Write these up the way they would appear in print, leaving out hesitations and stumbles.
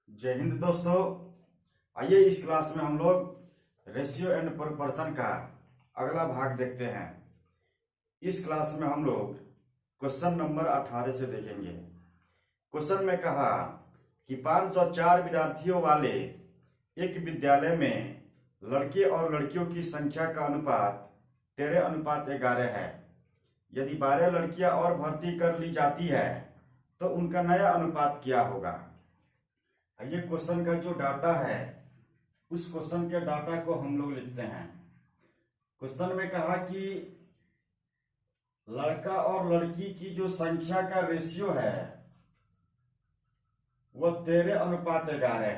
जय हिंद दोस्तों। आइए इस क्लास में हम लोग रेशियो एंड प्रोपोर्शन का अगला भाग देखते हैं। इस क्लास में हम लोग क्वेश्चन नंबर 18 से देखेंगे। क्वेश्चन में कहा कि 504 विद्यार्थियों वाले एक विद्यालय में लड़के और लड़कियों की संख्या का अनुपात 13:11 है। यदि 12 लड़कियां और भर्ती कर ली जाती है तो उनका नया अनुपात क्या होगा। ये क्वेश्चन का जो डाटा है उस क्वेश्चन के डाटा को हम लोग लिखते हैं। क्वेश्चन में कहा कि लड़का और लड़की की जो संख्या का रेशियो है वह 13:11 है।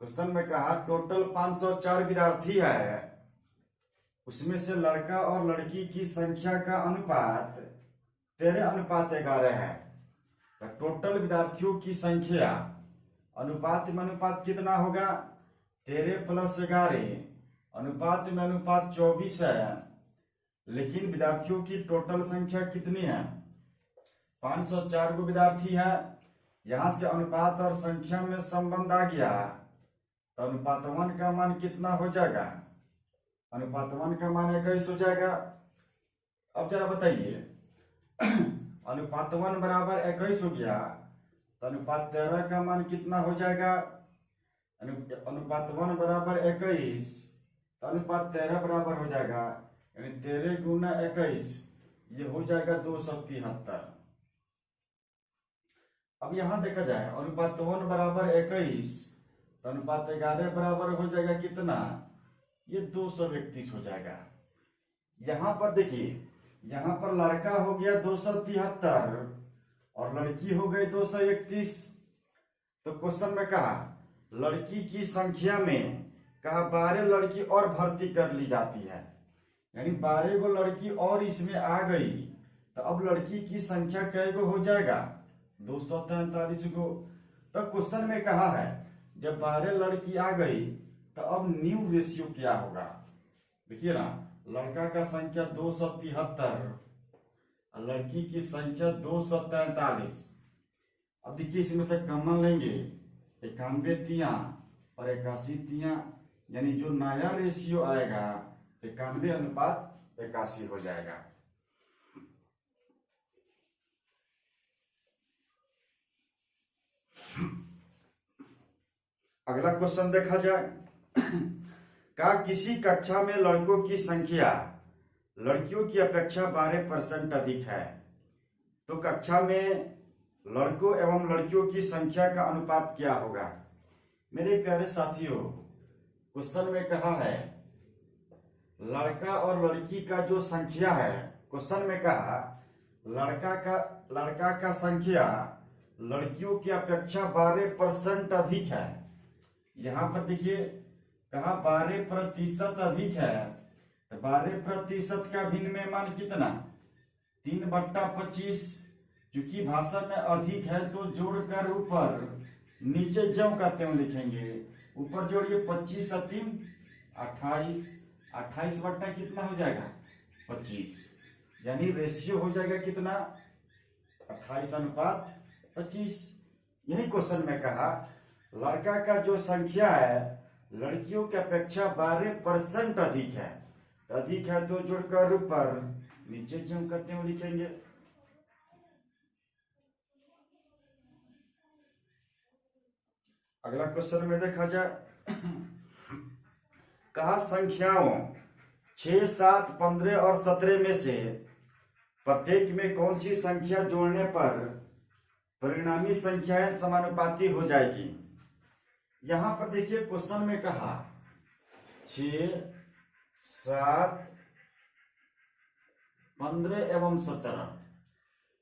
क्वेश्चन में कहा टोटल 504 विद्यार्थी है, उसमें से लड़का और लड़की की संख्या का अनुपात 13:11 है। तो टोटल विद्यार्थियों की संख्या अनुपात में अनुपात कितना होगा, 13 + 11 अनुपात में अनुपात 24 है। लेकिन विद्यार्थियों की टोटल संख्या कितनी है, 504 को विद्यार्थी है। यहां से अनुपात और संख्या में संबंध आ गया तो अनुपात 1 का मान कितना हो जाएगा, अनुपात 1 का मान 21 हो जाएगा। अब जरा बताइए अनुपात 1 बराबर 21 हो गया तो अनुपात 13 का मान कितना हो जाएगा, अनुपात 1 बराबर 21 तो अनुपात 13 बराबर हो जाएगा, यानी 13 × 21 ये हो जाएगा 273। अब यहां देखा जाए अनुपात 1 बराबर 21 तो अनुपात 11 बराबर हो जाएगा कितना, ये 231 हो जाएगा। यहां पर देखिए, यहां पर लड़का हो गया 273 और लड़की हो गई 231। तो क्वेश्चन में कहा लड़की की संख्या में कहा 12 लड़की और भर्ती कर ली जाती है, यानी 12 गो लड़की और इसमें आ गई तो अब लड़की की संख्या कै गो हो जाएगा, 243 गो। तो क्वेश्चन में कहा है जब 12 लड़की आ गई तो अब न्यू रेशियो क्या होगा। देखिए ना, लड़का का संख्या 273, लड़की की संख्या 243। अब देखिए इसमें से कॉमन लेंगे, 91 तियां और 81 तियां, यानी जो नया रेशियो आएगा 91:81 हो जाएगा। अगला क्वेश्चन देखा जाए का किसी कक्षा में लड़कों की संख्या लड़कियों की अपेक्षा 12% अधिक है तो कक्षा में लड़कों एवं लड़कियों की संख्या का अनुपात क्या होगा। मेरे प्यारे साथियों, क्वेश्चन में कहा है लड़का और लड़की का जो संख्या है, क्वेश्चन में कहा लड़का का संख्या लड़कियों की अपेक्षा 12% अधिक है। यहां पर देखिए कहा 12% अधिक है तो 12% का भिन्न मान कितना, 3/25। क्योंकि भाषा में अधिक है तो जोड़कर ऊपर नीचे ज्यों का त्यों लिखेंगे। ऊपर जोड़िए 25 और 3 28, 28 बट्टा कितना हो जाएगा 25, यानी रेशियो हो जाएगा कितना 28:25। यही क्वेश्चन में कहा लड़का का जो संख्या है लड़कियों की अपेक्षा 12% अधिक है, तो अधिक है तो जोड़कर ऊपर नीचे ज्यों का त्यों लिखेंगे। अगला क्वेश्चन में देखा जाए कहा संख्याओं 6, 7, 15 और 17 में से प्रत्येक में कौन सी संख्या जोड़ने पर परिणामी संख्याएं समानुपाती हो जाएगी। यहां पर देखिए क्वेश्चन में कहा 6, 7, 15 एवं 17।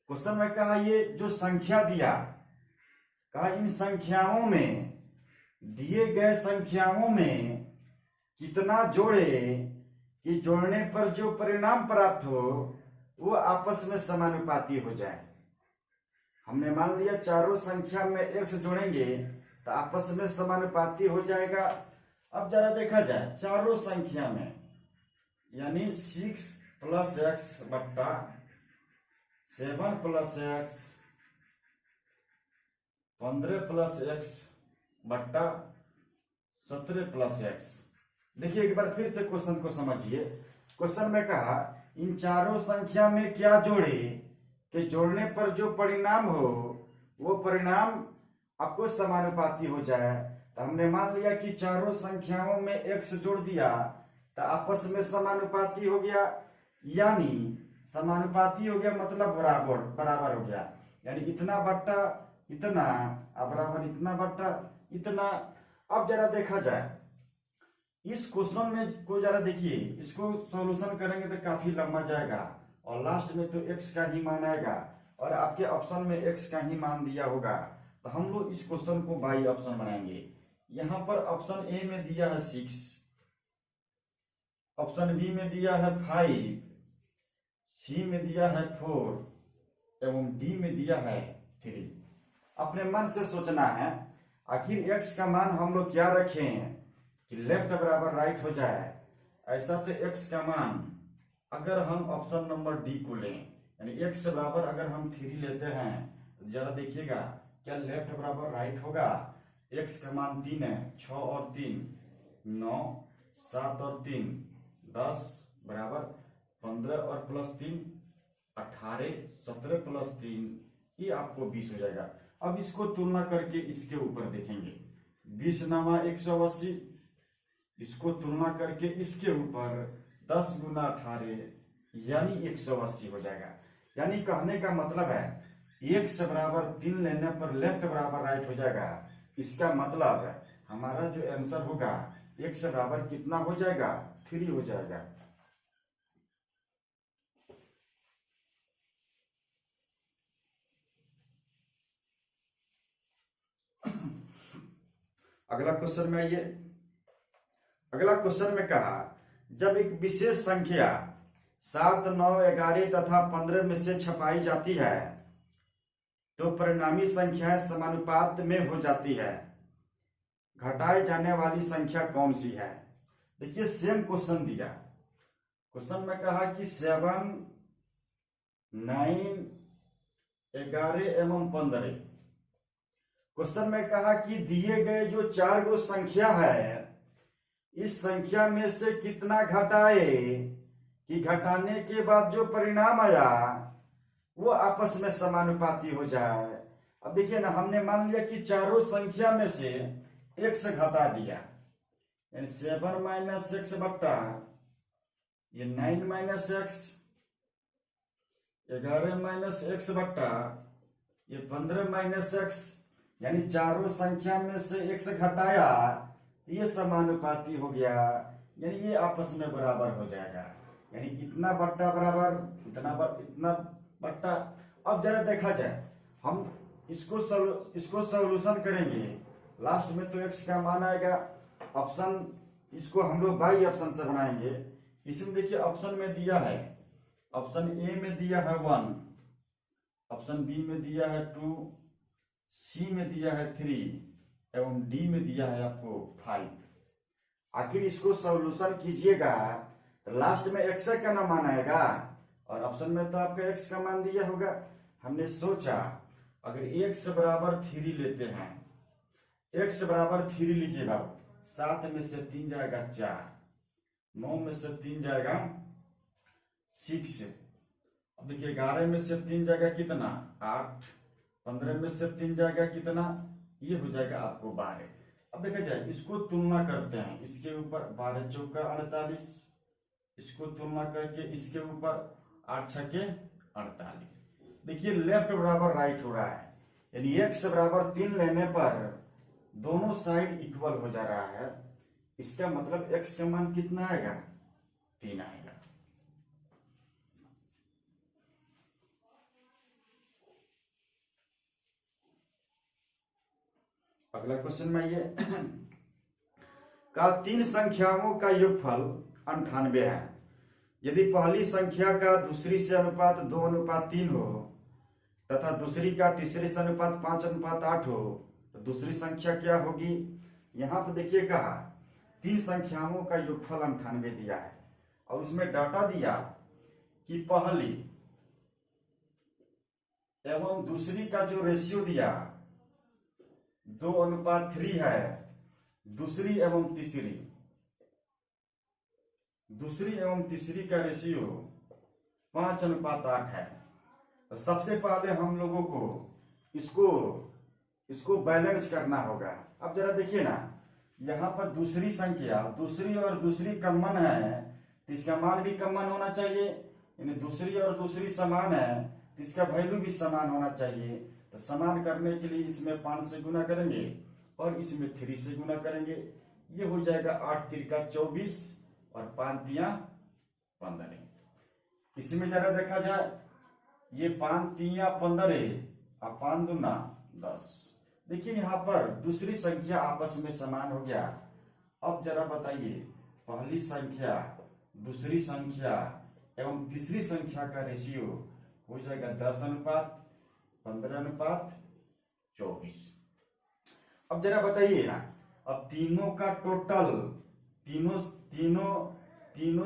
क्वेश्चन में कहा ये जो संख्या दिया, कहा इन संख्याओं में दिए गए संख्याओं में कितना जोड़े कि जोड़ने पर जो परिणाम प्राप्त हो वो आपस में समानुपाती हो जाए। हमने मान लिया चारों संख्या में x जोड़ेंगे तो आपस में समानुपाती हो जाएगा। अब जरा देखा जाए चारों संख्या में, यानी 6 + x बट्टा 7 + x 15 प्लस एक्स बट्टा 17 प्लस एक्स। देखिए एक बार फिर से क्वेश्चन को समझिए। क्वेश्चन में कहा इन चारों संख्या में क्या जोड़े कि जोड़ने पर जो परिणाम हो वो परिणाम आपको समानुपाती हो जाए। तो हमने मान लिया कि चारों संख्याओं में x जोड़ दिया तो आपस में समानुपाती हो गया, यानी समानुपाती हो गया मतलब बराबर बराबर हो गया, यानी इतना बट्टा इतना बराबर इतना बट्टा इतना। अब जरा देखा जाए इस क्वेश्चन में को जरा देखिए, इसको सॉल्यूशन करेंगे तो काफी लंबा जाएगा और लास्ट में तो x का ही मान आएगा और आपके ऑप्शन में x का ही मान दिया होगा। तो हम लोग इस क्वेश्चन को बाई ऑप्शन बनाएंगे। यहां पर ऑप्शन ए में दिया है 6, ऑप्शन बी में दिया है 5, सी में दिया है 4 एवं डी में दिया है 3। अपने मन से सोचना है आखिर x का मान हम लोग क्या रखें कि लेफ्ट बराबर राइट हो जाए। ऐसा तो x का मान अगर हम ऑप्शन नंबर डी को लें, यानी x बराबर अगर हम 3 लेते हैं तो जरा देखिएगा क्या लेफ्ट बराबर राइट होगा। x का मान 3 है, 6 और 3 9, 7 और 3 10 बराबर 15 और प्लस 3 18, 17 प्लस 3 ये आपको 20 हो जाएगा। अब इसको तुलना करके इसके ऊपर देखेंगे 20 नामा 180, इसको तुलना करके इसके ऊपर 10 गुना 18 यानी 180 हो जाएगा। यानी कहने का मतलब है x बराबर 3 लेने पर लेफ्ट बराबर राइट हो जाएगा। इसका मतलब है हमारा जो आंसर होगा x बराबर कितना हो जाएगा 3 हो जाएगा। अगला क्वेश्चन में आइए। अगला क्वेश्चन में कहा जब एक विशेष संख्या 7, 9, 11 तथा 15 में से छपाई जाती है तो परिणामी संख्याएं समानुपात में हो जाती है, घटाए जाने वाली संख्या कौन सी है। देखिए सेम क्वेश्चन दिया। क्वेश्चन में कहा कि 7, 9, 11 एवं 15। क्वेश्चन में कहा कि दिए गए जो 4 गो संख्या है इस संख्या में से कितना घटाए कि घटाने के बाद जो परिणाम आया वो आपस में समानुपाती हो जाए। अब देखिए ना हमने मान लिया कि चारों संख्या में से x घटा दिया, यानी 7 माइनस एक्स बट्टा ये 9 माइनस एक्स, 11 माइनस एक्स बट्टा ये 15 माइनस एक्स, यानी चारों संख्या में से x घटाया ये समानुपाती हो गया, यानी ये आपस में बराबर हो जाएगा, यानी इतना बट्टा बराबर इतना बट्टा। अब जरा देखा जाए हम इसको सॉल्यूशन करेंगे, लास्ट में तो x का मान आएगा। ऑप्शन इसको हम लोग बाई ऑप्शन से बनाएंगे। इसमें देखिए ऑप्शन में दिया है, ऑप्शन ए में दिया है 1, ऑप्शन बी में दिया है 2, सी में दिया है 3 एवं डी में दिया है आपको 5। आखिर इसको सॉल्यूशन कीजिएगा तो लास्ट में x का ना मान आएगा और ऑप्शन में तो आपका x का मान दिया होगा। हमने सोचा अगर x बराबर 3 लेते हैं, x बराबर 3 लीजिएगा, 7 में से 3 जाएगा 4, 9 में से 3 जाएगा 6, अब देखिए 11 में से 3 जाएगा कितना 8, 15 में से 3 जाएगा कितना ये हो जाएगा आपको 12। अब देखा जाए इसको तुलना करते हैं, इसके ऊपर 12 चौका 48, इसको तुलना करके इसके ऊपर 8 छके 48। देखिए लेफ्ट बराबर राइट हो रहा है, यानी x बराबर 3 लेने पर दोनों साइड इक्वल हो जा रहा है। इसका मतलब x का मान कितना आएगा 3 आएगा। अगला क्वेश्चन में ये का 3 संख्याओं का योगफल 98 है। यदि पहली संख्या का दूसरी से अनुपात 2:3 हो तथा दूसरी का तीसरी से अनुपात 5:8 हो तो दूसरी संख्या क्या होगी। यहाँ पर देखिए कहा 3 संख्याओं का योगफल 98 दिया है और उसमें डाटा दिया कि पहली एवं दूसरी का जो रेशियो दिया 2:3 है। दूसरी एवं तीसरी का रेशियो 5:8 है। तो सबसे पहले हम लोगों को इसको बैलेंस करना होगा। अब जरा देखिए ना, यहाँ पर दूसरी संख्या, दूसरी और दूसरी कॉमन है तो इसका मान भी कॉमन होना चाहिए, यानी दूसरी और दूसरी समान है तो इसका वैल्यू भी समान होना चाहिए। तो समान करने के लिए इसमें 5 से गुना करेंगे और इसमें 3 से गुना करेंगे। ये हो जाएगा 8 तिरका 24 और 5 तिया 15। इसमें जरा देखा जाए, ये 5 तिया 15 और 5 दूना 10। देखिए यहाँ पर दूसरी संख्या आपस में समान हो गया। अब जरा बताइए, पहली संख्या, दूसरी संख्या एवं तीसरी संख्या का रेशियो हो जाएगा 10:15:24। अब जरा बताइए ना, अब तीनों का टोटल, तीनों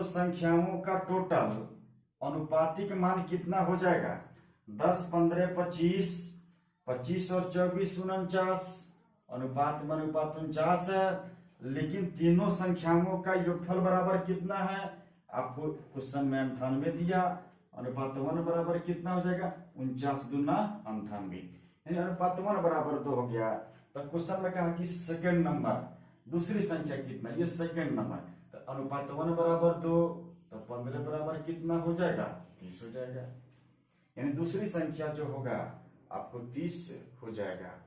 संख्याओं का टोटल अनुपातिक मान कितना हो जाएगा? 10, 15, 25, 25 और 24 49, अनुपात में अनुपात 49 है। लेकिन तीनों संख्याओं का योगफल बराबर कितना है? आपको क्वेश्चन में 98 दिया। अनुपात 1 बराबर कितना हो जाएगा? 49 दूना 98, यानी अनुपात 1 बराबर 2 हो गया। तो क्वेश्चन में कहा कि सेकंड नंबर, दूसरी संख्या कितना? ये सेकंड नंबर। तो अनुपात 1 बराबर 2, तो 15 बराबर कितना हो जाएगा? 30 हो जाएगा, यानी दूसरी संख्या जो होगा आपको 30 हो जाएगा।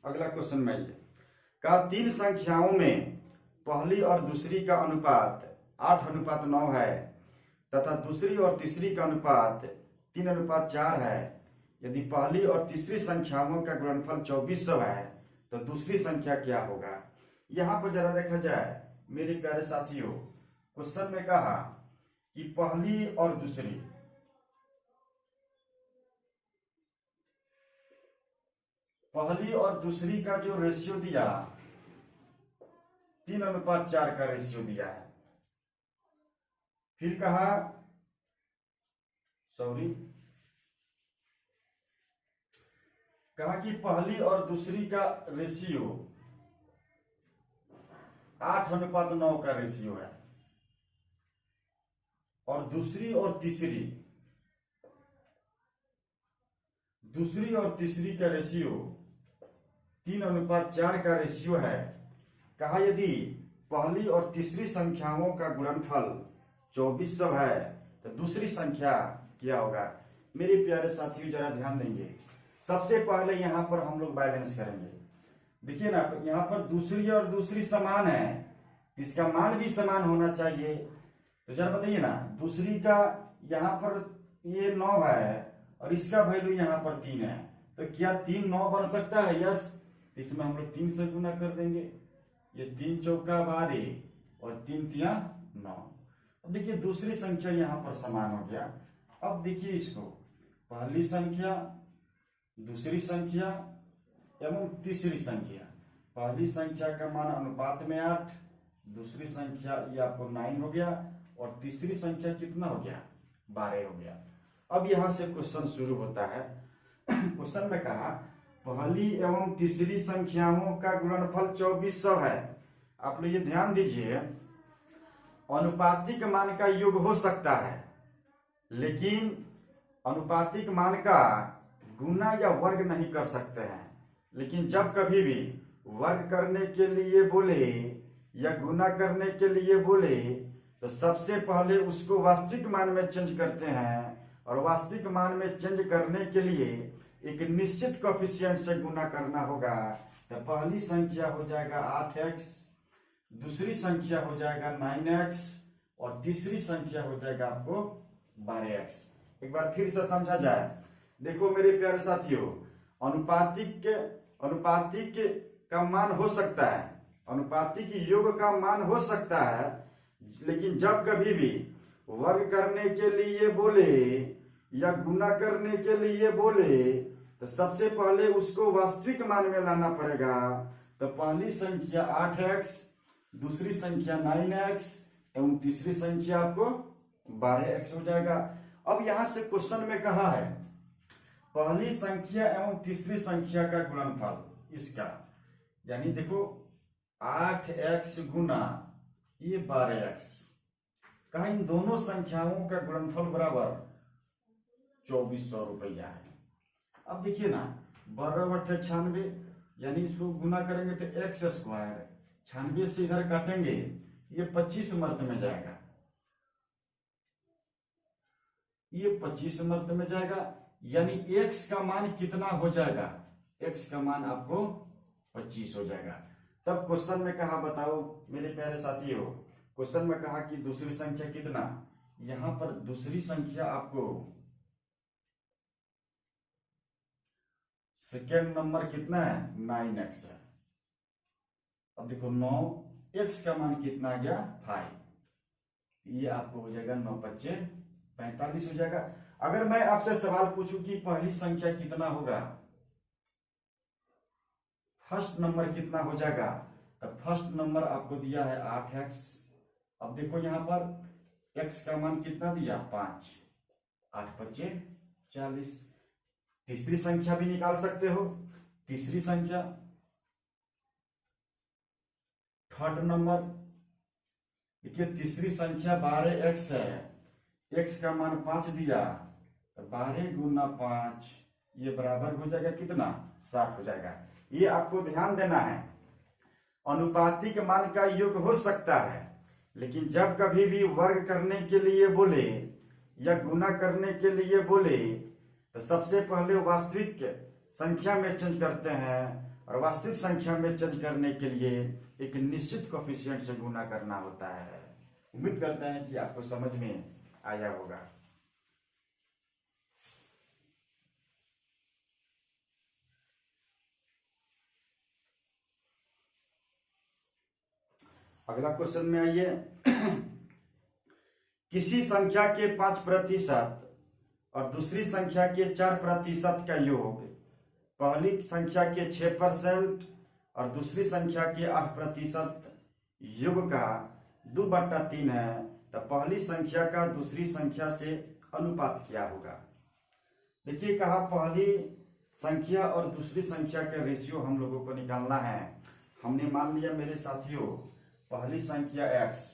अगला क्वेश्चन में ये का 3 संख्याओं में पहली और दूसरी का अनुपात 8:9 है तथा दूसरी और तीसरी का अनुपात 3:4 है। यदि पहली और तीसरी संख्याओं का गुणनफल 2400 है तो दूसरी संख्या क्या होगा? यहाँ पर जरा देखा जाए मेरे प्यारे साथियों, क्वेश्चन में कहा कि पहली और दूसरी का जो रेशियो दिया 3:4 का रेशियो दिया है। फिर कहा कि पहली और दूसरी का रेशियो 8:9 का रेशियो है और दूसरी और तीसरी का रेशियो 3:4 का रेशियो है। कहा यदि पहली और तीसरी संख्याओं का गुणनफल 2400 है तो दूसरी संख्या क्या होगा? मेरे प्यारे साथियों जरा ध्यान देंगे। सबसे पहले यहाँ पर हम लोग बैलेंस करेंगे। देखिए ना, यहाँ पर दूसरी और दूसरी समान है, इसका मान भी समान होना चाहिए। तो जरा बताइए ना, दूसरी का यहाँ पर ये 9 है और इसका वैल्यू यहाँ पर 3 है, तो क्या 3 9 बन सकता है? यस। इसमें हम लोग 3 से गुना कर देंगे। ये 3 चौका 12 और 3 तिया 9। अब देखिए दूसरी संख्या यहाँ पर समान हो गया। अब देखिए इसको, पहली संख्या, दूसरी संख्या एवं तीसरी संख्या। पहली संख्या का मान अनुपात में 8, दूसरी संख्या ये आपको 9 हो गया और तीसरी संख्या कितना हो गया? 12 हो गया। अब यहां से क्वेश्चन शुरू होता है। क्वेश्चन में कहा पहली एवं तीसरी संख्याओं का गुणनफल 2400 है। आप लोग ये ध्यान दीजिए, अनुपातिक मान का योग हो सकता है, लेकिन अनुपातिक मान का गुना या वर्ग नहीं कर सकते हैं। लेकिन जब कभी भी वर्ग करने के लिए बोले या गुना करने के लिए बोले तो सबसे पहले उसको वास्तविक मान में चेंज करते हैं, और वास्तविक मान में चेंज करने के लिए एक निश्चित कोएफिशिएंट से गुना करना होगा। तो पहली संख्या हो जाएगा 8x, दूसरी संख्या हो जाएगा 9x और तीसरी संख्या हो जाएगा आपको 12x। एक बार फिर से समझा जाए। देखो मेरे प्यारे साथियों, अनुपातिक का मान हो सकता है, अनुपातिक योग का मान हो सकता है, लेकिन जब कभी भी वर्ग करने के लिए बोले या गुना करने के लिए बोले तो सबसे पहले उसको वास्तविक मान में लाना पड़ेगा। तो पहली संख्या 8x, दूसरी संख्या 9x एवं तीसरी संख्या आपको 12x हो जाएगा। अब यहां से क्वेश्चन में कहा है पहली संख्या एवं तीसरी संख्या का गुणनफल इसका, यानी देखो 8x गुना ये 12x, कहा इन दोनों संख्याओं का गुणनफल बराबर 2400 रुपया है। अब देखिए ना 12/96, यानी इसको गुना करेंगे तो x स्क्वायर, 96 से इधर काटेंगे ये 25 मर्द में जाएगा, ये 25 मर्द में जाएगा, यानी x का मान कितना हो जाएगा, x का मान आपको 25 हो जाएगा। तब क्वेश्चन में कहा बताओ मेरे प्यारे साथियों, क्वेश्चन में कहा कि दूसरी संख्या कितना, यहां पर दूसरी संख्या आपको सेकेंड नंबर कितना है 9x है। अब देखो 9x का मान कितना आ गया 5, ये आपको हो जाएगा 9×5 = 45 हो जाएगा। अगर मैं आपसे सवाल पूछूं कि पहली संख्या कितना होगा, फर्स्ट नंबर कितना हो जाएगा, तो फर्स्ट नंबर आपको दिया है 8x। अब देखो यहां पर x का मान कितना दिया 5, 8×5 = 40। तीसरी संख्या भी निकाल सकते हो, तीसरी संख्या थर्ड नंबर, देखिए तीसरी संख्या 12x है, x का मान 5 दिया तो 12 गुना 5 ये बराबर हो जाएगा कितना 60 हो जाएगा। ये आपको ध्यान देना है, अनुपातिक मान का योग हो सकता है, लेकिन जब कभी भी वर्ग करने के लिए बोले या गुना करने के लिए बोले तो सबसे पहले वास्तविक संख्या में चेंज करते हैं, और वास्तविक संख्या में चेंज करने के लिए एक निश्चित कोएफिशिएंट से गुना करना होता है। उम्मीद करते हैं कि आपको समझ में आया होगा। अगला क्वेश्चन में आइए। किसी संख्या के 5% और दूसरी संख्या के 4% का योग पहली संख्या के 6% और दूसरी संख्या के 8% योग का 2/3 है, तो पहली संख्या का दूसरी संख्या से अनुपात क्या होगा। देखिए कहा पहली संख्या और दूसरी संख्या का रेशियो हम लोगों को निकालना है। हमने मान लिया मेरे साथियों पहली संख्या x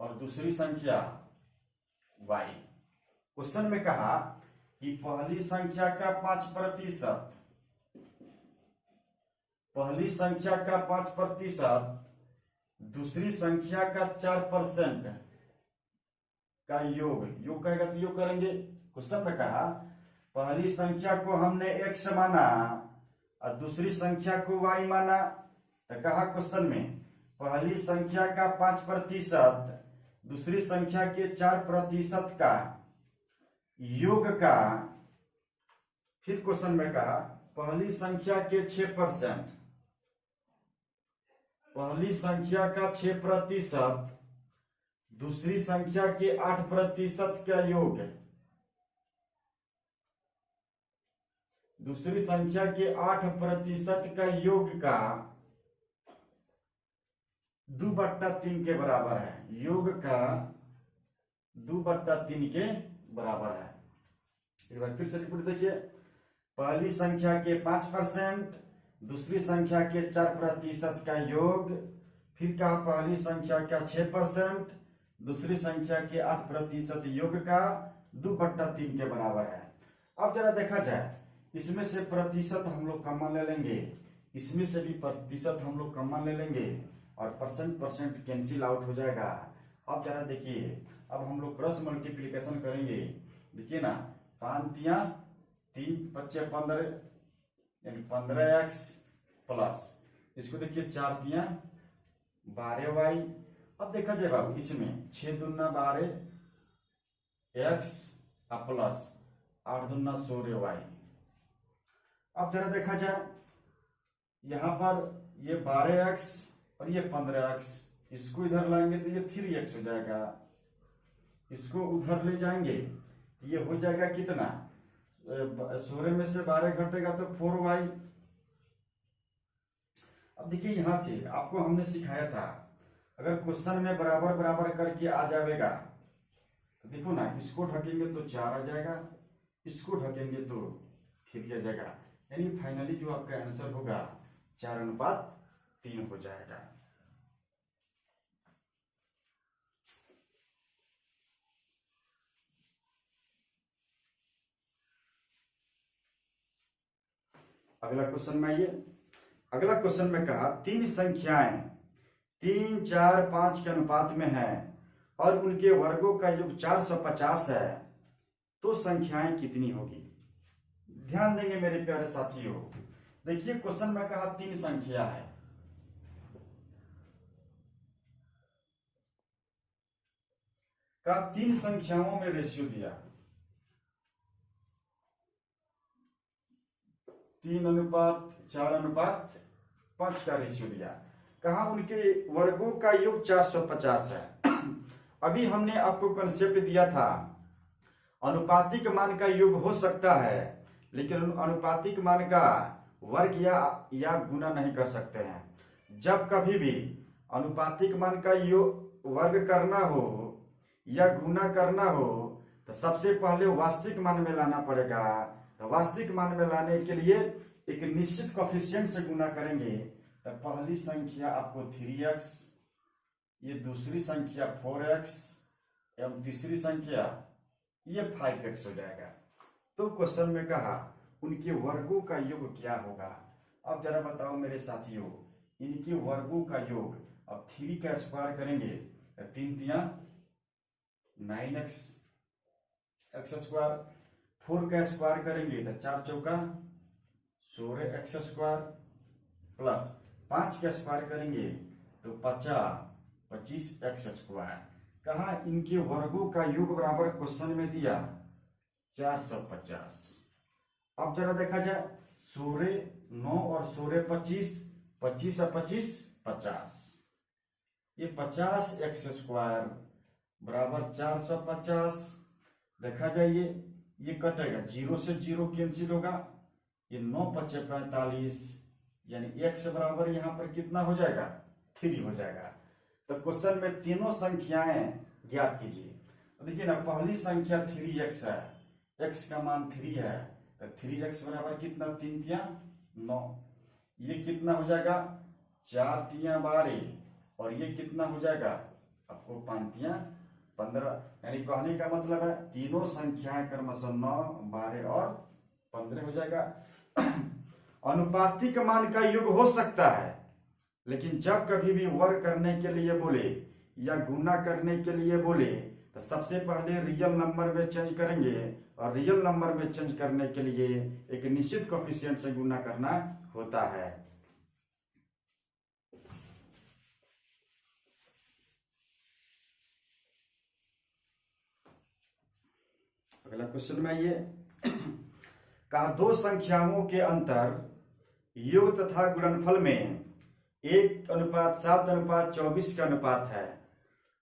और दूसरी संख्या y। क्वेश्चन में कहा कि पहली संख्या का 5%, पहली संख्या का 5%, दूसरी संख्या का 4% का योग, योग कहेगा तो योग करेंगे। क्वेश्चन में कहा पहली संख्या को हमने x माना और दूसरी संख्या को y माना, तो कहा क्वेश्चन में पहली संख्या का 5%, दूसरी संख्या के 4% का योग का, फिर क्वेश्चन में कहा पहली संख्या के 6%, पहली संख्या का 6%, दूसरी संख्या के 8% का योग, दूसरी संख्या के 8% का योग का 2/3 के बराबर है, योग का 2/3 के बराबर है। एक बार फिर से रिपीट देखिए, पहली संख्या के 5%, दूसरी संख्या के 4% का योग, फिर कहा पहली संख्या का 6%, दूसरी संख्या के 8% योग का 2/3 के बराबर है। अब जरा देखा जाए, इसमें से प्रतिशत हम लोग कॉमन ले लेंगे, इसमें से भी प्रतिशत हम लोग कॉमन ले लेंगे और परसेंट कैंसिल आउट हो जाएगा। अब जरा देखिए, अब हम लोग क्रॉस मल्टीप्लिकेशन करेंगे। देखिए ना 5 3 5 15 यानी 15x प्लस इसको देखिए 4 12y। अब देखा जाए बाबू इसमें 6 दूना 12 x प्लस 8 दूना 16y। अब जरा देखा जाए यहां पर ये 12x और ये 15x, इसको इधर लाएंगे तो ये 3x हो जाएगा, इसको उधर ले जाएंगे ये हो जाएगा कितना 16 में से 12 घटेगा तो 4y। अब देखिए यहां से आपको हमने सिखाया था अगर क्वेश्चन में बराबर बराबर करके आ जाएगा देखो ना, इसको ढकेंगे तो 4 आ जाएगा, इसको ढकेंगे तो 3 आ जाएगा, यानी फाइनली जो आपका आंसर होगा 4:3 हो जाएगा। अगला क्वेश्चन में आइए। अगला क्वेश्चन में कहा 3 संख्याएं 3, 4, 5 के अनुपात में है और उनके वर्गों का योग 450 है, तो संख्याएं कितनी होगी? ध्यान देंगे मेरे प्यारे साथियों। देखिए क्वेश्चन में कहा 3 संख्या है, कहा 3 संख्याओं में रेशियो दिया 3:4:5 का रेशियो दिया, कहा उनके वर्गों का योग 450 है। अभी हमने आपको कंसेप्ट दिया था अनुपातिक मान का योग हो सकता है, लेकिन अनुपातिक मान का वर्ग या गुना नहीं कर सकते हैं। जब कभी भी अनुपातिक मान का योग वर्ग करना हो या गुना करना हो तो सबसे पहले वास्तविक मान में लाना पड़ेगा। तो वास्तविक मान में लाने के लिए एक निश्चित कोएफिशिएंट से गुना करेंगे, तो पहली संख्या आपको 3x, ये दूसरी संख्या 4x एवं तीसरी संख्या ये 5x हो जाएगा। तो क्वेश्चन में कहा उनके वर्गों का योग क्या होगा? अब जरा बताओ मेरे साथियों, इनके वर्गों का योग, अब 3 का स्क्वायर करेंगे तो 3×3 9x x स्क्वायर, 4 का स्क्वायर करेंगे तो 4×4 16x स्क्वायर, प्लस 5 का स्क्वायर करेंगे तो 25x स्क्वायर। कहा इनके वर्गों का योग बराबर क्वेश्चन में दिया 450। अब जरा देखा जाए 16 9 और 16 25, 25 और 25 50, ये 50x स्क्वायर बराबर 450। देखा जाए ये कटेगा, 0 से 0 कैंसिल होगा, ये 9×5 = 45, यानी x बराबर यहाँ पर कितना हो जाएगा? 3 हो जाएगा। तो क्वेश्चन में तीनों संख्याएं ज्ञात कीजिए। देखिए ना, पहली संख्या 3x है, x का मान 3 है, तो 3x बराबर कितना? 3×3 9, ये कितना हो जाएगा? 4×3 12, और ये कितना हो जाएगा आपको? 5×3 15। यानी कहने का मतलब है तीनों संख्याएं क्रमशः 9 12 और 15 हो जाएगा। अनुपातिक मान का योग हो सकता है, लेकिन जब कभी भी वर्ग करने के लिए बोले या गुना करने के लिए बोले तो सबसे पहले रियल नंबर में चेंज करेंगे, और रियल नंबर में चेंज करने के लिए एक निश्चित कोएफिशिएंट से गुना करना होता है। अगला क्वेश्चन में आइए। कहा 2 संख्याओं के अंतर योग तथा गुणनफल में 1:7:24 का अनुपात है।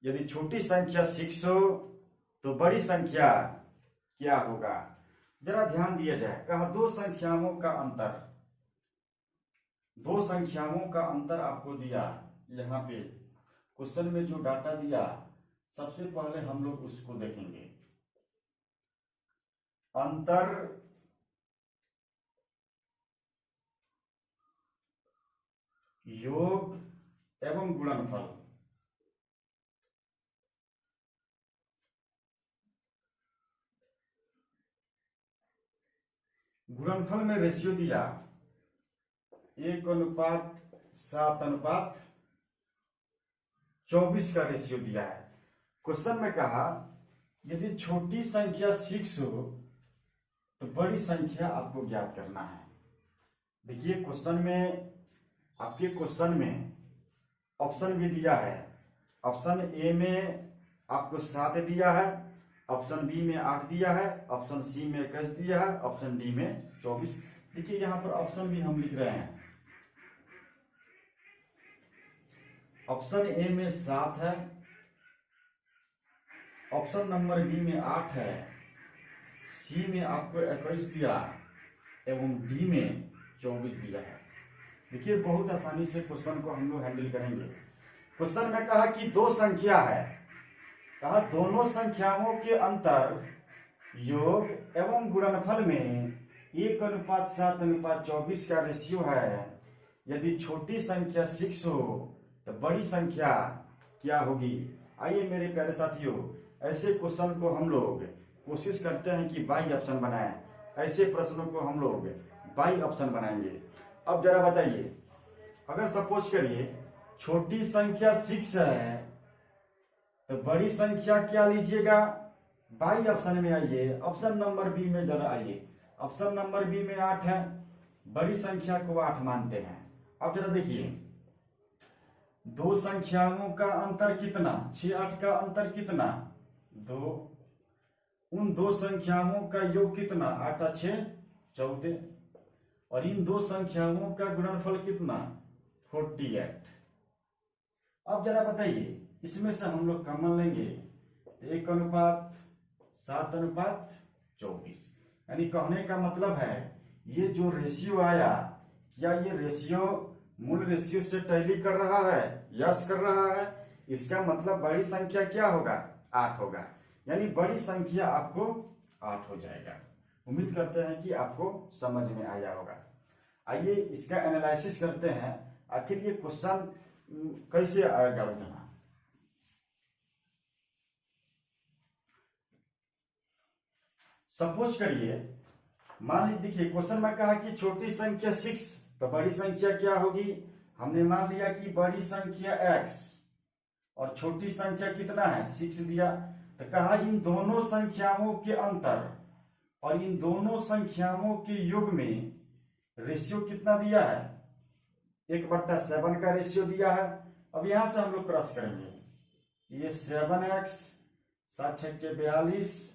यदि छोटी संख्या 6 हो तो बड़ी संख्या क्या होगा? जरा ध्यान दिया जाए। कहा 2 संख्याओं का अंतर, 2 संख्याओं का अंतर आपको दिया। यहाँ पे क्वेश्चन में जो डाटा दिया सबसे पहले हम लोग उसको देखेंगे। अंतर योग एवं गुणनफल। गुणनफल में रेशियो दिया 1:7:24 का रेशियो दिया है। क्वेश्चन में कहा यदि छोटी संख्या 6 हो तो बड़ी संख्या आपको ज्ञात करना है। देखिए क्वेश्चन में, आपके क्वेश्चन में ऑप्शन भी दिया है। ऑप्शन ए में आपको 7 दिया है, ऑप्शन बी में 8 दिया है, ऑप्शन सी में 21 दिया है, ऑप्शन डी में 24। देखिए यहां पर ऑप्शन भी हम लिख रहे हैं। ऑप्शन ए में 7 है, ऑप्शन नंबर बी में 8 है, सी में आपको 21 दिया एवं डी में 24 दिया है। देखिए बहुत आसानी से क्वेश्चन को हम लोग हैंडल करेंगे। क्वेश्चन में कहा कि 2 संख्या है, कहा दोनों संख्याओं के अंतर योग एवं गुणनफल में 1:7:24 का रेशियो है। यदि छोटी संख्या 6 हो तो बड़ी संख्या क्या होगी। आइए मेरे प्यारे साथियों, ऐसे क्वेश्चन को हम लोग कोशिश करते हैं कि बाई ऑप्शन बनाएं। ऐसे प्रश्नों को हम लोग बाई ऑप्शन बनाएंगे। अब जरा बताइए, अगर सपोज करिए छोटी संख्या 6 है तो बड़ी संख्या क्या लीजिएगा। बाई ऑप्शन में आइए, ऑप्शन नंबर बी में जरा आइए। ऑप्शन नंबर बी में 8 है, बड़ी संख्या को 8 मानते हैं। अब जरा देखिए, दो संख्याओं का अंतर कितना, 6-8 का अंतर कितना, 2। उन दो संख्याओं का योग कितना, 8-6 14। और इन दो संख्याओं का गुणनफल कितना, 48। अब जरा बताइए, इसमें से हम लोग कॉमन लेंगे तो 1:7:24। यानी कहने का मतलब है ये जो रेशियो आया, क्या ये रेशियो मूल रेशियो से टैली कर रहा है, यस कर रहा है। इसका मतलब बड़ी संख्या क्या होगा, 8 होगा। यानी बड़ी संख्या आपको 8 हो जाएगा। उम्मीद करते हैं कि आपको समझ में आया होगा। आइए इसका एनालिसिस करते हैं, आखिर ये क्वेश्चन कैसे आएगा उतना। सपोज करिए, मान लीजिए, देखिए क्वेश्चन में कहा कि छोटी संख्या 6 तो बड़ी संख्या क्या होगी। हमने मान लिया कि बड़ी संख्या x और छोटी संख्या कितना है, 6 दिया। तो कहा इन दोनों संख्याओं के अंतर और इन दोनों संख्याओं के योग में रेशियो कितना दिया है, 1/7 का रेशियो दिया है। अब यहां से हम लोग क्रॉस करेंगे, ये 7x 7 6 के 42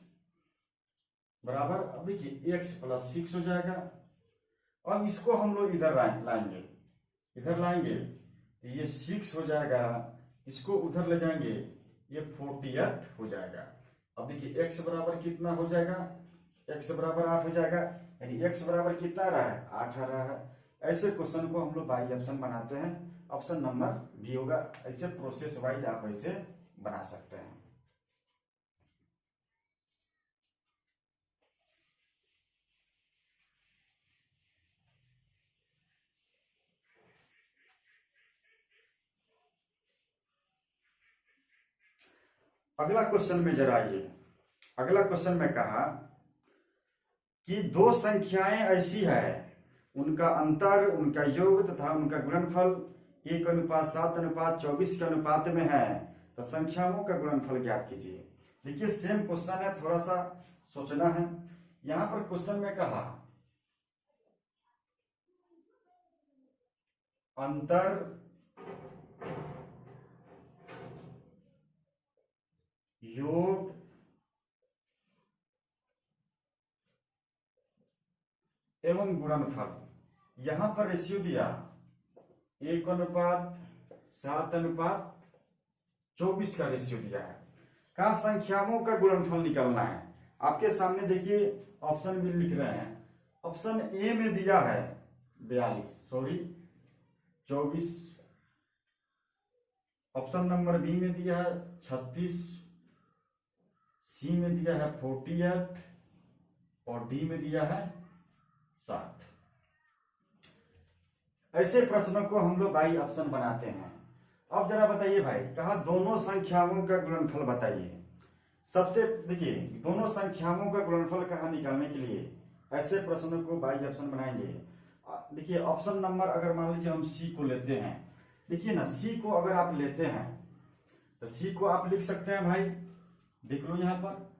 बराबर, अब देखिए x + 6 हो जाएगा। अब इसको हम लोग इधर लाएंगे, इधर लाएंगे तो ये 6 हो जाएगा, इसको उधर ले जाएंगे ये 48 हो जाएगा। अब देखिए x बराबर कितना हो जाएगा, x बराबर 8 हो जाएगा। यानी x बराबर कितना आ रहा है, 8 आ रहा है। ऐसे क्वेश्चन को हम लोग बाई ऑप्शन बनाते हैं, ऑप्शन नंबर बी होगा। ऐसे प्रोसेस वाइज आप ऐसे बना सकते हैं। अगला क्वेश्चन में जरा आइए। अगला क्वेश्चन में कहा कि दो संख्याएं ऐसी है, उनका अंतर, उनका योग तथा उनका गुणनफल 1:7:24 के अनुपात में है, तो संख्याओं का गुणनफल ज्ञात कीजिए। देखिए सेम क्वेश्चन है, थोड़ा सा सोचना है। यहां पर क्वेश्चन में कहा अंतर, योग एवं गुणनफल। यहां पर रेशियो दिया 1:7:24 का रेशियो दिया है। कहा संख्याओं का गुणनफल निकालना है। आपके सामने देखिए ऑप्शन भी लिख रहे हैं। ऑप्शन ए में दिया है 24। ऑप्शन नंबर बी में दिया है 36, सी में दिया है 48 और डी में दिया है 60। ऐसे प्रश्नों को हम लोग बाई ऑप्शन बनाते हैं। अब जरा बताइए भाई, कहा दोनों संख्याओं का गुणनफल बताइए। सबसे देखिए, दोनों संख्याओं का गुणनफल कहाँ निकालने के लिए ऐसे प्रश्नों को बाई ऑप्शन बनाएंगे। देखिए ऑप्शन नंबर अगर मान लीजिए हम सी को लेते हैं, देखिए ना सी को अगर आप लेते हैं तो सी को आप लिख सकते हैं भाई, देख लो यहां पर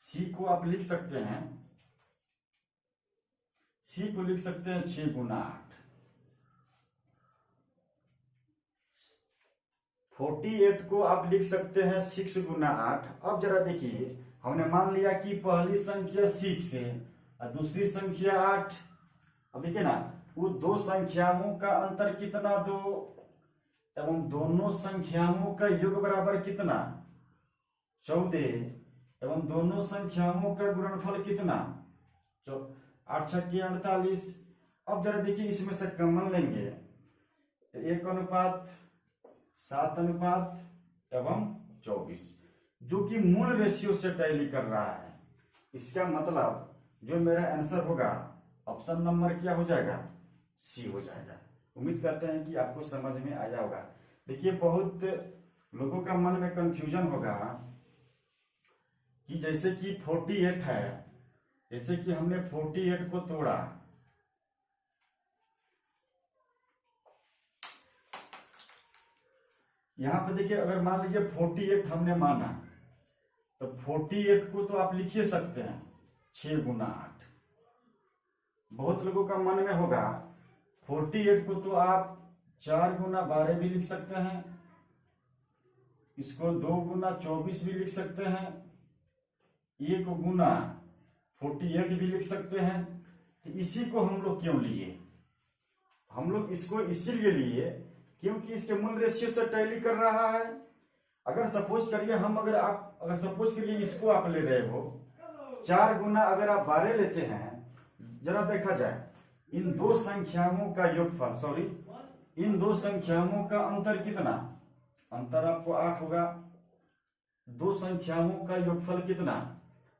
सी को आप लिख सकते हैं, सी को लिख सकते हैं 6x8। 48 को आप लिख सकते हैं 6x8। अब जरा देखिए, हमने मान लिया कि पहली संख्या 6 है और दूसरी संख्या 8। अब देखिए ना, वो दो संख्याओं का अंतर कितना, 2, एवं दोनों संख्याओं का योग बराबर कितना, 14, एवं दोनों संख्याओं का गुणनफल कितना, 8 6 के 48। अब जरा देखिए इसमें से कॉमन लेंगे तो 1:7:24। जो कि मूल रेशियो से टैली कर रहा है। इसका मतलब जो मेरा आंसर होगा ऑप्शन नंबर क्या हो जाएगा, सी हो जाएगा। उम्मीद करते हैं कि आपको समझ में आया होगा। देखिए बहुत लोगों का मन में कंफ्यूजन होगा कि जैसे कि 48 है, जैसे कि हमने 48 को तोड़ा, यहां पे देखिए अगर मान लीजिए 48 हमने माना तो 48 को तो आप लिखिए सकते हैं 6 गुना 8। बहुत लोगों का मन में होगा 48 को तो आप 4 गुना 12 भी लिख सकते हैं, इसको 2 गुना 24 भी लिख सकते हैं, 1 गुना 48 भी लिख सकते हैं। तो इसी को हम लोग क्यों लिए, हम लोग इसको इसीलिए लिए क्योंकि इसके मूल रेशियो से टैली कर रहा है। अगर सपोज करिए अगर सपोज करिए इसको आप ले रहे हो 4 गुना अगर आप 12 लेते हैं, जरा देखा जाए इन दो संख्याओं का योगफल, इन दो संख्याओं का अंतर कितना, अंतर आपको 8 होगा। दो संख्याओं का योगफल कितना,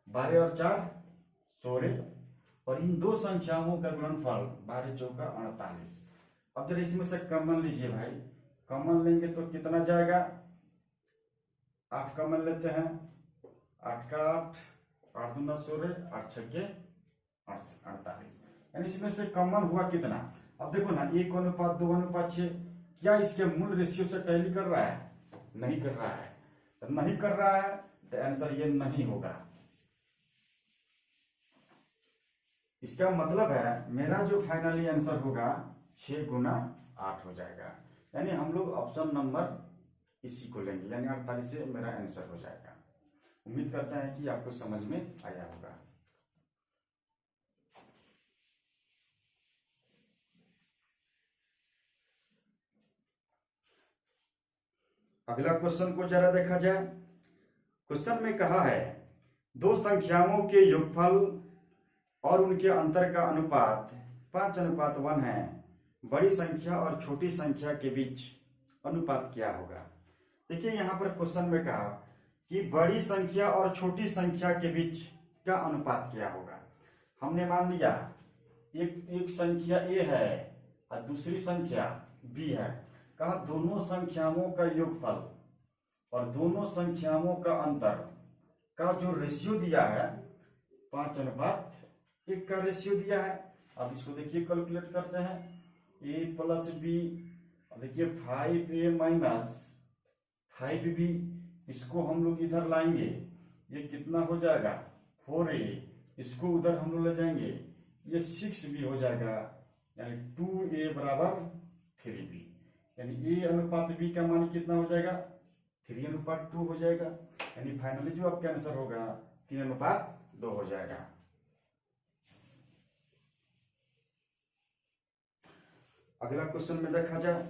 12 और 4 16, और इन दो संख्याओं का गुणनफल 12 चौका 48। अब जरा इसमें से कॉमन लीजिए भाई, कॉमन लेंगे तो कितना जाएगा, 8 कॉमन लेते हैं, 8 का 8, 8 दूना 16, 8 छक्के 48, यानी इसमें से कॉमन हुआ कितना। अब देखो ना 1:2:6, क्या इसके मूल रेशियो से टैली कर रहा है, नहीं कर रहा है। तो नहीं कर रहा है तो आंसर ये नहीं होगा। इसका मतलब है मेरा जो फाइनली आंसर होगा 6 गुना 8 हो जाएगा, यानी हम लोग ऑप्शन नंबर इसी को लेंगे, यानी 48 से मेरा आंसर हो जाएगा। उम्मीद करते हैं कि आपको समझ में आया होगा। अगला क्वेश्चन को जरा देखा जाए। क्वेश्चन में कहा है दो संख्याओं के योगफल और उनके अंतर का अनुपात 5:1 है, बड़ी संख्या और छोटी संख्या के बीच अनुपात क्या होगा। देखिए यहां पर क्वेश्चन में कहा कि बड़ी संख्या और छोटी संख्या के बीच का अनुपात क्या होगा। हमने मान लिया एक संख्या ए है और दूसरी संख्या बी है, कहा दोनों संख्याओं का योगफल और दोनों संख्याओं का अंतर का जो रेशियो दिया है 5:1 का रेशियो दिया है। अब इसको देखिए कैलकुलेट करते हैं, a + b, देखिए 5a - 5b, इसको हम लोग इधर लाएंगे, ये कितना हो जाएगा 4a, इसको उधर हम लोग ले जाएंगे, ये 6b हो जाएगा, यानी 2a = 3b, यानी a अनुपात b का मान कितना हो जाएगा 3:2 हो जाएगा, यानी फाइनली जो आपका आंसर होगा 3:2 हो जाएगा। अगला क्वेश्चन में देखा जाए।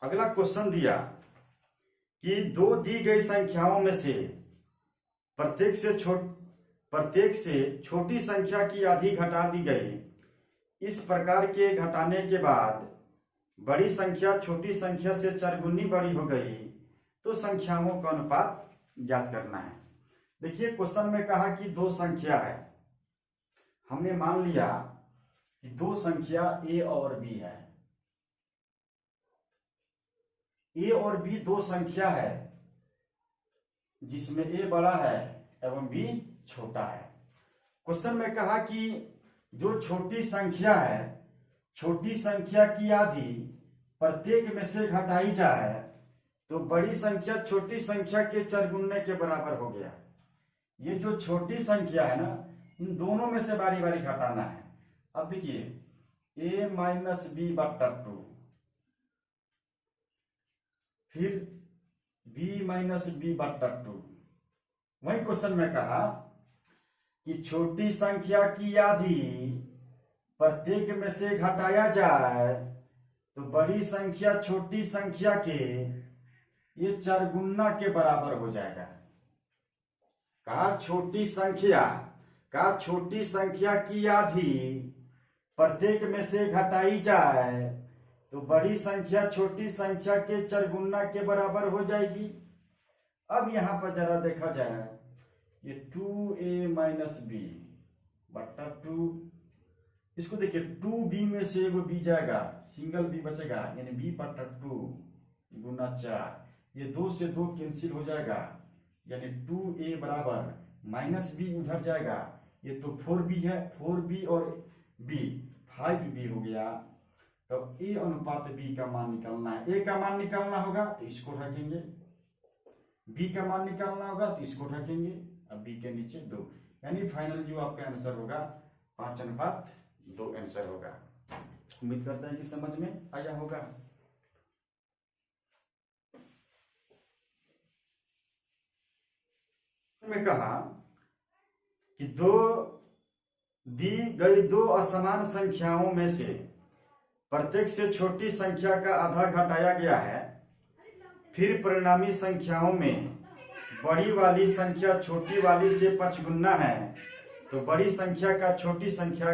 अगला क्वेश्चन दिया कि दो दी गई संख्याओं में से प्रत्येक से छोटी संख्या की आधी घटा दी गई, इस प्रकार के घटाने के बाद बड़ी संख्या छोटी संख्या से 4 गुनी बड़ी हो गई तो संख्याओं का अनुपात ज्ञात करना है। देखिए क्वेश्चन में कहा कि दो संख्या है, हमने मान लिया कि दो संख्या a और b है, a और b दो संख्या है जिसमें a बड़ा है एवं b छोटा है। क्वेश्चन में कहा कि जो छोटी संख्या है, छोटी संख्या की आधी प्रत्येक में से घटाई जाए तो बड़ी संख्या छोटी संख्या के 4 गुने के बराबर हो गया। ये जो छोटी संख्या है ना, इन दोनों में से बारी बारी घटाना है। अब देखिए a - b/2, फिर b - b/2। वही क्वेश्चन में कहा कि छोटी संख्या की आधी प्रत्येक में से घटाया जाए तो बड़ी संख्या छोटी संख्या के ये 4 गुना के बराबर हो जाएगा। कहा छोटी संख्या की आधी प्रत्येक में से घटाई जाए तो बड़ी संख्या छोटी संख्या के चरगुना के बराबर हो जाएगी। अब यहां पर जरा देखा जाए, ये 2a माइनस बी बट्टा 2, इसको देखिए 2b में से एगो b जाएगा, सिंगल b बचेगा, यानी b बट्टा 2 गुना 4, ये 2 से 2 कैंसिल हो जाएगा, यानी 2a बराबर माइनस b उधर जाएगा, ये तो 4b है, 4b और b 5b हो गया। तो a अनुपात b का मान निकालना है। a का मान निकालना होगा तो इसको रखेंगे, b का मान निकालना होगा तो इसको रखेंगे, अब b के नीचे 2, यानी फाइनल जो आपका आंसर होगा 5:2 आंसर होगा। उम्मीद करते हैं कि समझ में आया होगा। में कहा कि दी गई दो असमान संख्याओं में से प्रत्येक से छोटी संख्या का आधा घटाया गया है, फिर परिणामी संख्याओं में बड़ी वाली संख्या छोटी वाली से 5 गुना है, तो बड़ी संख्या का छोटी संख्या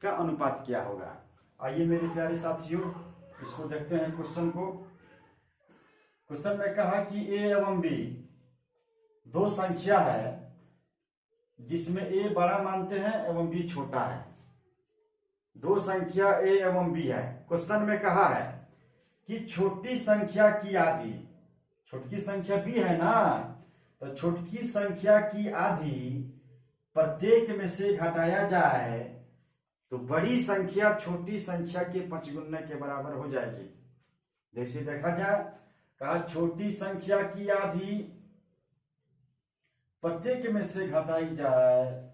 का अनुपात क्या होगा। आइए मेरे प्यारे साथियों, इसको देखते हैं क्वेश्चन को। क्वेश्चन में कहा कि a एवं b दो संख्या है जिसमें a बड़ा मानते हैं एवं b छोटा है। दो संख्या a एवं b है। क्वेश्चन में कहा है कि छोटी संख्या की आधी, छोटी संख्या b है ना, तो छोटी संख्या की आधी प्रत्येक में से घटाया जाए तो बड़ी संख्या छोटी संख्या के 5 गुना के बराबर हो जाएगी। जैसे देखा जाए, कहा छोटी संख्या की आधी प्रत्येक में से घटाई जाए,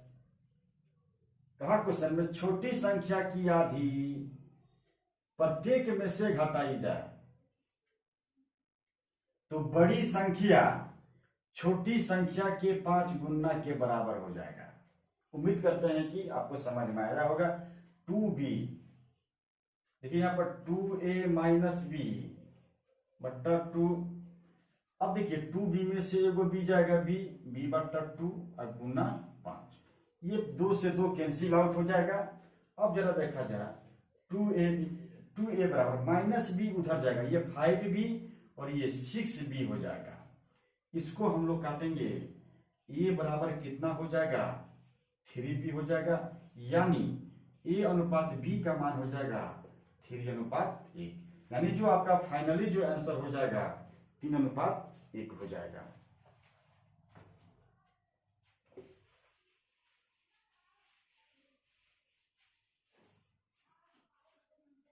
कहा क्वेश्चन में छोटी संख्या की आधी प्रत्येक में से घटाई जाए तो बड़ी संख्या छोटी संख्या के 5 गुना के बराबर हो जाएगा। उम्मीद करते हैं कि आपको समझ में आया होगा। 2b, देखिए यहां पर 2a माइनस b बट्टा 2, अब देखिए 2b में से एगो b जाएगा, b बट्टा 2 और गुना 5, ये 2 से 2 कैंसिल आउट हो जाएगा। अब जरा देखा जाए 2a बराबर माइनस b उधर जाएगा, ये 5b और ये 6b हो जाएगा। इसको हम लोग काटेंगे, a बराबर कितना हो जाएगा, 3b हो जाएगा, यानी a अनुपात b का मान हो जाएगा 3:1, यानी जो आपका फाइनली जो आंसर हो जाएगा 3:1 हो जाएगा।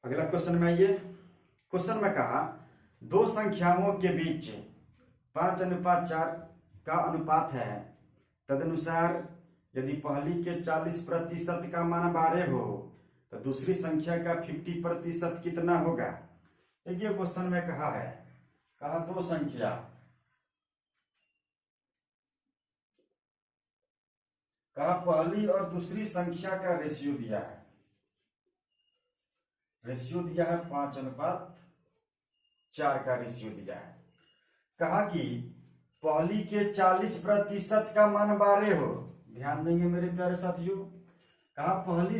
अगला क्वेश्चन में आइए। क्वेश्चन में कहा दो संख्याओं के बीच 5:4 का अनुपात है, तदनुसार यदि पहली के 40% का मान 12 हो तो दूसरी संख्या का 50% कितना होगा। देखिए क्वेश्चन में कहा है, कहा दो संख्या, कहा पहली और दूसरी संख्या का रेशियो दिया है, रेशियो दिया है 5:4 का रेशियो दिया है। कहा कि पहली के 40% का मान 12 हो, ध्यान देंगे मेरे प्यारे साथियों। कहा पहली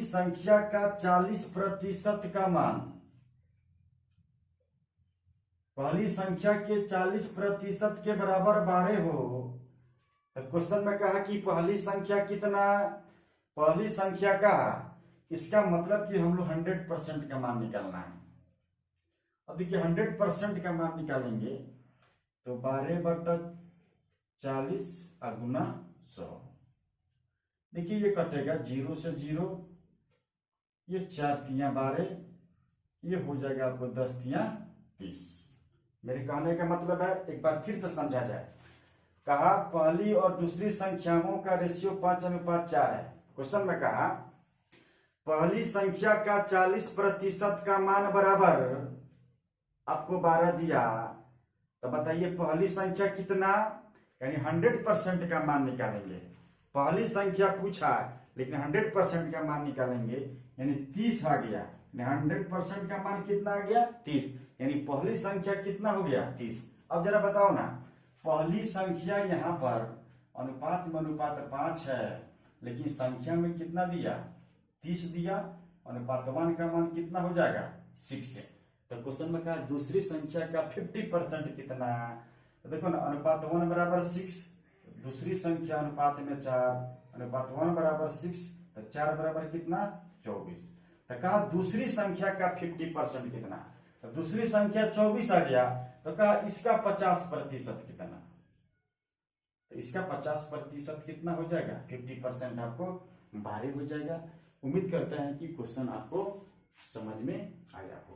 संख्या का 40% का मान, पहली संख्या के 40% के बराबर 12 हो, तो क्वेश्चन में कहा कि पहली संख्या कितना, पहली संख्या का, इसका मतलब कि हम लोग 100% का मान निकालना है। अब देखिए 100% का मान निकालेंगे तो 12/40 गुना 100, देखिए ये कटेगा 0 से 0, ये 4 तियां 12, ये हो जाएगा आपको 10 तियां 30। मेरे कहने का मतलब है, एक बार फिर से समझा जाए। कहा पहली और दूसरी संख्याओं का रेशियो 5:4 है। क्वेश्चन में कहा पहली संख्या का 40% का मान बराबर आपको 12 दिया, तो बताइए पहली संख्या कितना, यानी 100% का मान निकालेंगे। पहली संख्या पूछा लेकिन 100% का मान निकालेंगे, यानी 30 आ गया, 100% का मान कितना आ गया 30, यानी पहली संख्या कितना हो गया 30। अब जरा बताओ ना, पहली संख्या यहाँ पर अनुपात में अनुपात 5 है, लेकिन संख्या में कितना दिया 30 दिया, अनुपात 1 का मान कितना हो जाएगा 6 है। तो क्वेश्चन में कहा दूसरी संख्या का 50% कितना है। तो देखो ना अनुपात 1 बराबर 6, दूसरी संख्या अनुपात में 4, अनुपात 1 बराबर 6, तो 4 बराबर कितना 24। तो कहा दूसरी संख्या का 50% कितना। तो दूसरी संख्या 24 आ गया, तो कहा इसका 50% कितना। तो इसका 50% कितना हो जाएगा 50% आपको भारी हो जाएगा। उम्मीद करते हैं कि क्वेश्चन आपको समझ में आया हो।